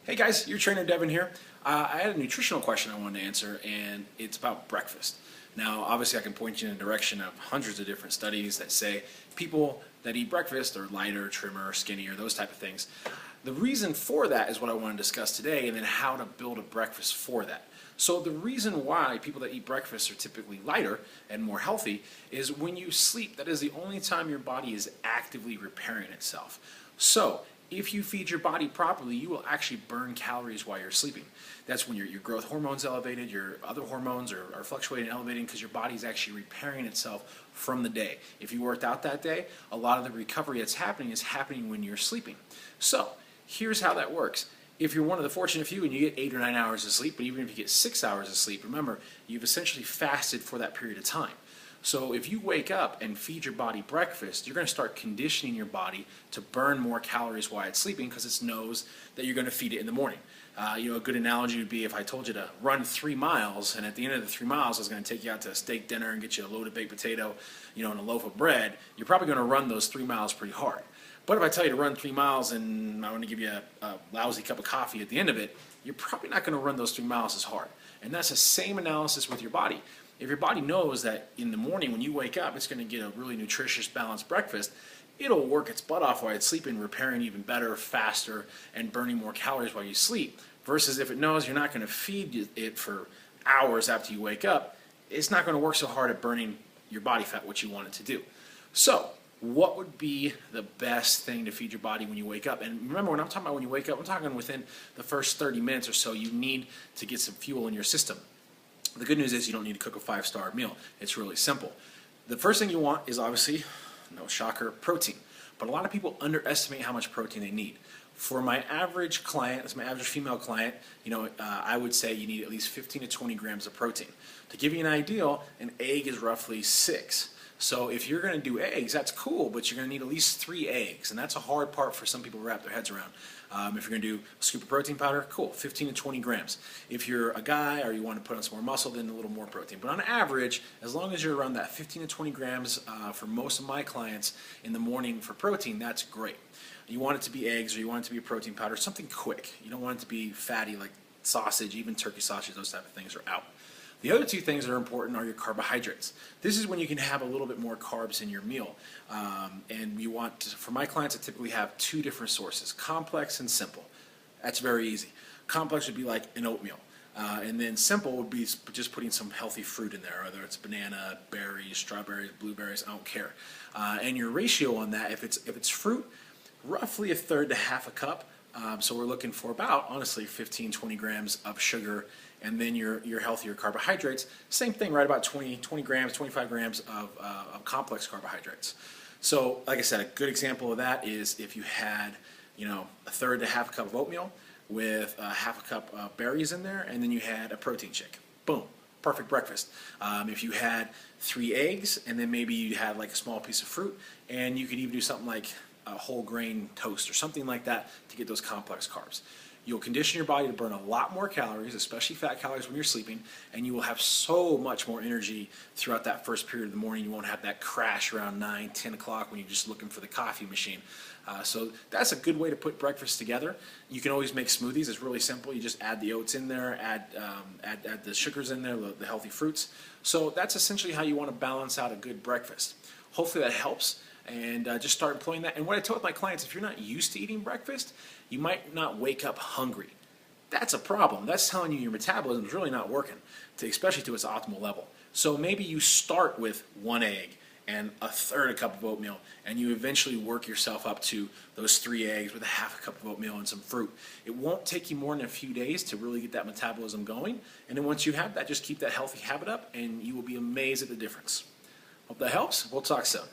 Hey guys, your trainer Devin here. I had a nutritional question I wanted to answer, and it's about breakfast. Now, obviously, I can point you in the direction of hundreds of different studies that say people that eat breakfast are lighter, trimmer, skinnier, those type of things. The reason for that is what I want to discuss today, and then how to build a breakfast for that. So the reason why people that eat breakfast are typically lighter and more healthy is when you sleep, that is the only time your body is actively repairing itself. So if you feed your body properly, you will actually burn calories while you're sleeping. That's when your growth hormone's elevated, your other hormones are fluctuating and elevating because your body's actually repairing itself from the day. If you worked out that day, a lot of the recovery that's happening is happening when you're sleeping. So here's how that works. If you're one of the fortunate few and you get 8 or 9 hours of sleep, but even if you get 6 hours of sleep, remember, you've essentially fasted for that period of time. So if you wake up and feed your body breakfast, you're going to start conditioning your body to burn more calories while it's sleeping because it knows that you're going to feed it in the morning. A good analogy would be if I told you to run 3 miles, and at the end of the 3 miles I was going to take you out to a steak dinner and get you a loaded baked potato, and a loaf of bread, you're probably going to run those 3 miles pretty hard. But if I tell you to run 3 miles and I want to give you a lousy cup of coffee at the end of it, you're probably not going to run those 3 miles as hard. And that's the same analysis with your body. If your body knows that in the morning when you wake up it's going to get a really nutritious, balanced breakfast, it'll work its butt off while it's sleeping, repairing even better, faster, and burning more calories while you sleep. Versus if it knows you're not going to feed it for hours after you wake up, it's not going to work so hard at burning your body fat, what you want it to do. So what would be the best thing to feed your body when you wake up? And remember, when I'm talking about when you wake up, I'm talking within the first 30 minutes or so, you need to get some fuel in your system. The good news is you don't need to cook a 5-star meal. It's really simple. The first thing you want is obviously, no shocker, protein. But a lot of people underestimate how much protein they need. For my average client, that's my average female client, I would say you need at least 15 to 20 grams of protein. To give you an idea, an egg is roughly 6. So if you're going to do eggs, that's cool, but you're going to need at least 3 eggs, and that's a hard part for some people to wrap their heads around. If you're going to do a scoop of protein powder, cool, 15 to 20 grams. If you're a guy or you want to put on some more muscle, then a little more protein. But on average, as long as you're around that 15 to 20 grams for most of my clients in the morning for protein, that's great. You want it to be eggs or you want it to be a protein powder, something quick. You don't want it to be fatty like sausage, even turkey sausage, those type of things are out. The other 2 things that are important are your carbohydrates. This is when you can have a little bit more carbs in your meal. And you want to, for my clients, I typically have 2 different sources, complex and simple. That's very easy. Complex would be like an oatmeal. And then simple would be just putting some healthy fruit in there, whether it's banana, berries, strawberries, blueberries, I don't care. And your ratio on that, if it's fruit, roughly 1/3 to 1/2 cup. So we're looking for about, honestly, 15, 20 grams of sugar, and then your healthier carbohydrates. Same thing, right about 20 grams, 25 grams of complex carbohydrates. So, like I said, a good example of that is if you had, 1/3 to 1/2 cup of oatmeal with 1/2 cup of berries in there, and then you had a protein shake. Boom. Perfect breakfast. If you had 3 eggs, and then maybe you had like a small piece of fruit, and you could even do something like a whole grain toast or something like that to get those complex carbs. You'll condition your body to burn a lot more calories, especially fat calories when you're sleeping, and you will have so much more energy throughout that first period of the morning. You won't have that crash around 9, 10 o'clock when you're just looking for the coffee machine. So that's a good way to put breakfast together. You can always make smoothies. It's really simple. You just add the oats in there, add the sugars in there, the healthy fruits. So that's essentially how you want to balance out a good breakfast. Hopefully that helps. And just start employing that. And what I tell my clients, if you're not used to eating breakfast, you might not wake up hungry. That's a problem. That's telling you your metabolism is really not working, especially to its optimal level. So maybe you start with 1 egg and 1/3 cup of oatmeal, and you eventually work yourself up to those 3 eggs with 1/2 cup of oatmeal and some fruit. It won't take you more than a few days to really get that metabolism going. And then once you have that, just keep that healthy habit up, and you will be amazed at the difference. Hope that helps. We'll talk soon.